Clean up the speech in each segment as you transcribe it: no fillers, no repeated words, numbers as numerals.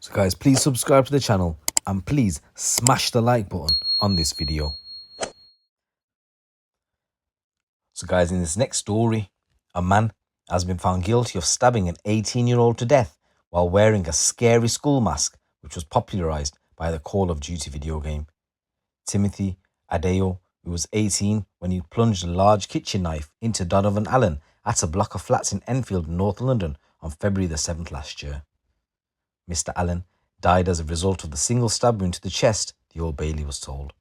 So guys, please subscribe to the channel and please smash the like button on this video. So guys, in this next story, a man has been found guilty of stabbing an 18-year-old to death while wearing a scary school mask, which was popularised by the Call of Duty video game. Timothy Adeoye, who was 18 when he plunged a large kitchen knife into Donavan Allen at a block of flats in Enfield, North London on February the 7th last year. Mr. Allen died as a result of the single stab wound to the chest, the Old Bailey was told.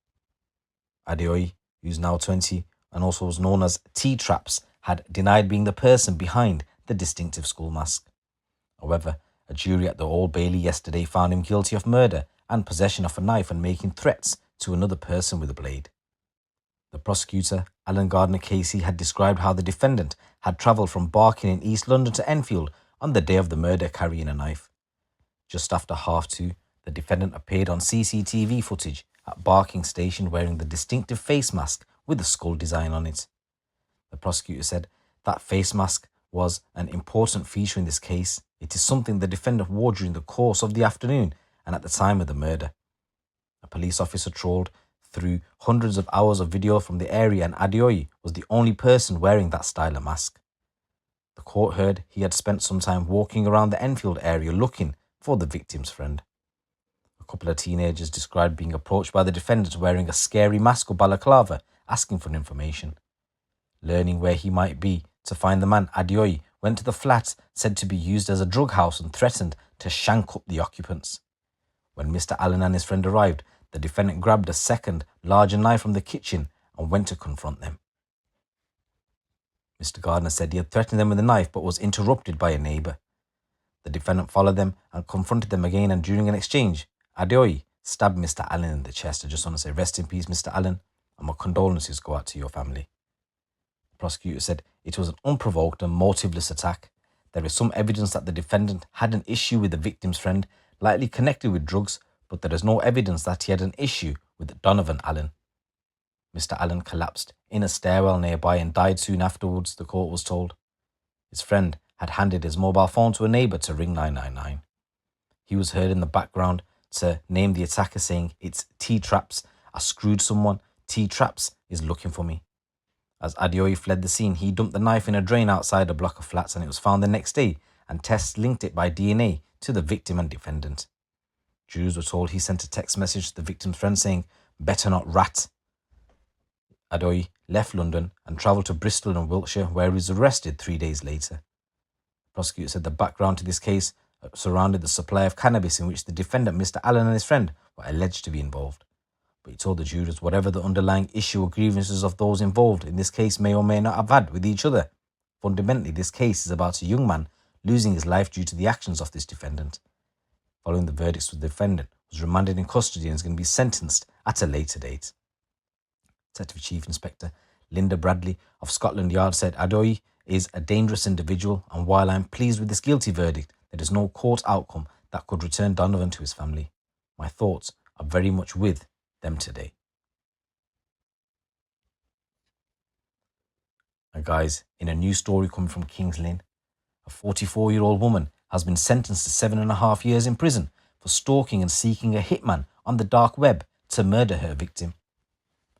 Adeoye, who's now 20 and also was known as T-Trapz, had denied being the person behind the distinctive school mask. However, a jury at the Old Bailey yesterday found him guilty of murder and possession of a knife and making threats to another person with a blade. The prosecutor, Alan Gardner Casey, had described how the defendant had travelled from Barking in East London to Enfield on the day of the murder carrying a knife. Just after 2:30, the defendant appeared on CCTV footage at Barking Station wearing the distinctive face mask with the skull design on it. The prosecutor said that face mask was an important feature in this case. It is something the defendant wore during the course of the afternoon and at the time of the murder. A police officer trawled through hundreds of hours of video from the area, and Adeoye was the only person wearing that style of mask. The court heard he had spent some time walking around the Enfield area looking for the victim's friend. A couple of teenagers described being approached by the defendant wearing a scary mask or balaclava, asking for information. Learning where he might be to find the man, Adeoye went to the flat said to be used as a drug house and threatened to shank up the occupants. When Mr. Allen and his friend arrived, the defendant grabbed a second, larger knife from the kitchen and went to confront them. Mr. Gardner said he had threatened them with a knife but was interrupted by a neighbour. The defendant followed them and confronted them again, and during an exchange, Adeoye stabbed Mr. Allen in the chest. I just want to say rest in peace, Mr. Allen, and my condolences go out to your family. The prosecutor said it was an unprovoked and motiveless attack. There is some evidence that the defendant had an issue with the victim's friend, likely connected with drugs, but there is no evidence that he had an issue with Donavan Allen. Mr. Allen collapsed in a stairwell nearby and died soon afterwards, the court was told. His friend had handed his mobile phone to a neighbour to ring 999. He was heard in the background to name the attacker, saying, "It's T-Trapz. I screwed someone. T-Trapz is looking for me." As Adeoye fled the scene, he dumped the knife in a drain outside a block of flats, and it was found the next day, and tests linked it by DNA to the victim and defendant. Jurors were told he sent a text message to the victim's friend saying, "Better not rat." Adeoye left London and travelled to Bristol in Wiltshire, where he was arrested 3 days later. The prosecutor said the background to this case surrounded the supply of cannabis in which the defendant, Mr. Allen, and his friend were alleged to be involved. But he told the jurors whatever the underlying issue or grievances of those involved in this case may or may not have had with each other, fundamentally this case is about a young man losing his life due to the actions of this defendant. Following the verdicts, the defendant was remanded in custody and is going to be sentenced at a later date. Detective Chief Inspector Linda Bradley of Scotland Yard said Adeoye is a dangerous individual, and while I am pleased with this guilty verdict, there is no court outcome that could return Donavan to his family. My thoughts are very much with them today. And guys, in a new story coming from King's Lynn, a 44-year-old woman has been sentenced to 7.5 years in prison for stalking and seeking a hitman on the dark web to murder her victim.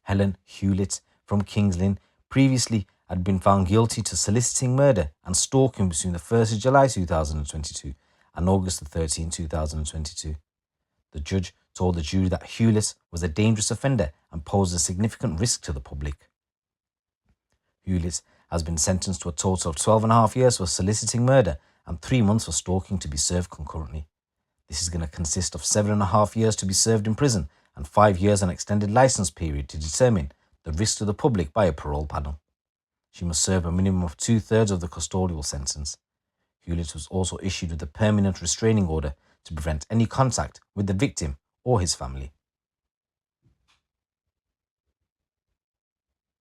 Helen Hewlett from King's Lynn previously had been found guilty to soliciting murder and stalking between the 1st of July 2022 and August 13, 2022. The judge told the jury that Hewlett was a dangerous offender and posed a significant risk to the public. Hewlett has been sentenced to a total of 12.5 years for soliciting murder and 3 months for stalking to be served concurrently. This is going to consist of 7.5 years to be served in prison and 5 years an extended licence period to determine the risk to the public by a parole panel. She must serve a minimum of 2/3 of the custodial sentence. Hewlett was also issued with a permanent restraining order to prevent any contact with the victim or his family.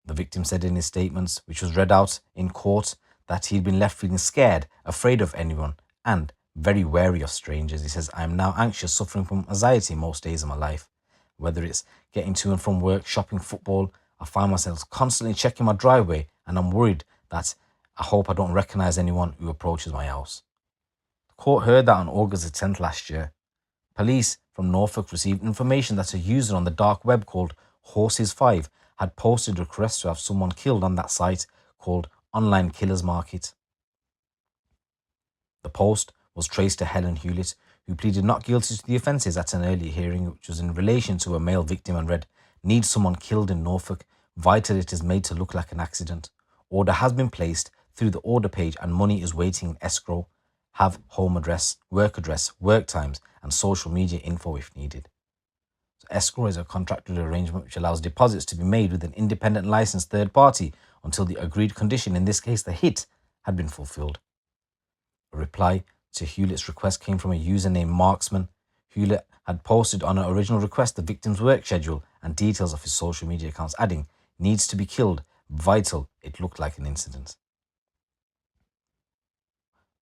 The victim said in his statements, which was read out in court, that he'd been left feeling scared, afraid of anyone, and very wary of strangers. He says, "I am now anxious, suffering from anxiety most days of my life. Whether it's getting to and from work, shopping, football, I find myself constantly checking my driveway, and I'm worried that I hope I don't recognise anyone who approaches my house." The court heard that on August the 10th last year. Police from Norfolk received information that a user on the dark web called Horses5 had posted requests to have someone killed on that site called Online Killers Market. The post was traced to Helen Hewlett, who pleaded not guilty to the offences at an earlier hearing, which was in relation to a male victim, and read, "Need someone killed in Norfolk. Vital it is made to look like an accident. Order has been placed through the order page and money is waiting in escrow. Have home address, work times, and social media info if needed." So escrow is a contractual arrangement which allows deposits to be made with an independent licensed third party until the agreed condition, in this case the hit, had been fulfilled. A reply to Hewlett's request came from a user named Marksman. Hewlett had posted on an original request the victim's work schedule and details of his social media accounts, adding, "Needs to be killed. Vital. It looked like an incident."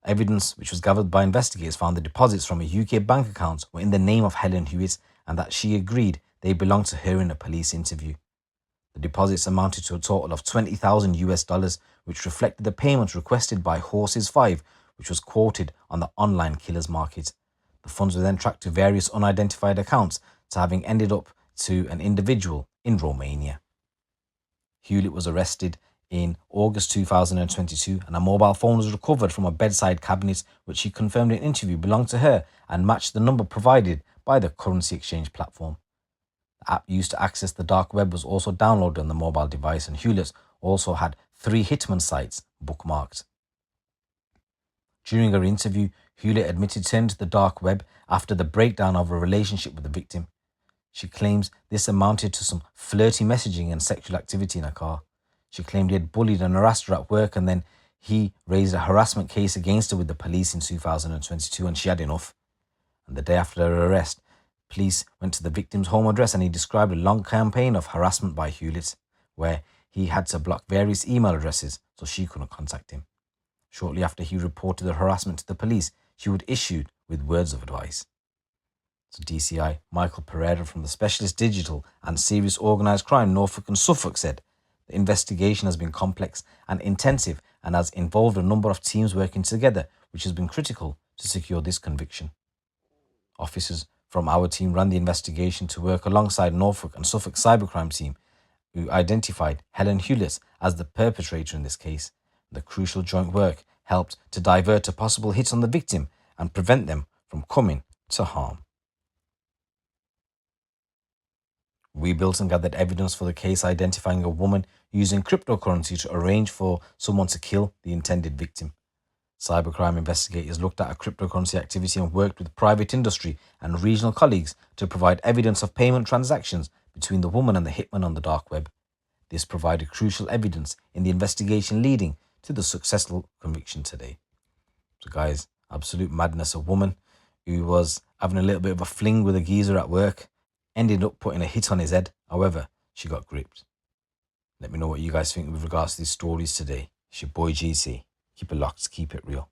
Evidence which was gathered by investigators found the deposits from a UK bank account were in the name of Helen Hewitt and that she agreed they belonged to her in a police interview. The deposits amounted to a total of $20,000, which reflected the payment requested by Horses5, which was quoted on the Online Killers Market. The funds were then tracked to various unidentified accounts to having ended up to an individual in Romania. Hewlett was arrested in August 2022 and a mobile phone was recovered from a bedside cabinet which she confirmed in an interview belonged to her and matched the number provided by the currency exchange platform. The app used to access the dark web was also downloaded on the mobile device, and Hewlett also had 3 hitman sites bookmarked. During her interview, Hewlett admitted turning to the dark web after the breakdown of her relationship with the victim. She claims this amounted to some flirty messaging and sexual activity in her car. She claimed he had bullied and harassed her at work, and then he raised a harassment case against her with the police in 2022 and she had enough. And the day after her arrest, police went to the victim's home address and he described a long campaign of harassment by Hewlett, where he had to block various email addresses so she couldn't contact him. Shortly after he reported the harassment to the police, she was issued with words of advice. So DCI Michael Pereira from the Specialist Digital and Serious Organised Crime Norfolk and Suffolk said, "The investigation has been complex and intensive and has involved a number of teams working together, which has been critical to secure this conviction. Officers from our team ran the investigation to work alongside Norfolk and Suffolk cybercrime team, who identified Helen Hewlett as the perpetrator in this case. The crucial joint work helped to divert a possible hit on the victim and prevent them from coming to harm. We built and gathered evidence for the case identifying a woman using cryptocurrency to arrange for someone to kill the intended victim. Cybercrime investigators looked at a cryptocurrency activity and worked with private industry and regional colleagues to provide evidence of payment transactions between the woman and the hitman on the dark web. This provided crucial evidence in the investigation leading to the successful conviction today." So guys, absolute madness. A woman who was having a little bit of a fling with a geezer at work ended up putting a hit on his head. However, she got gripped. Let me know what you guys think with regards to these stories today. It's your boy GC. Keep it locked, keep it real.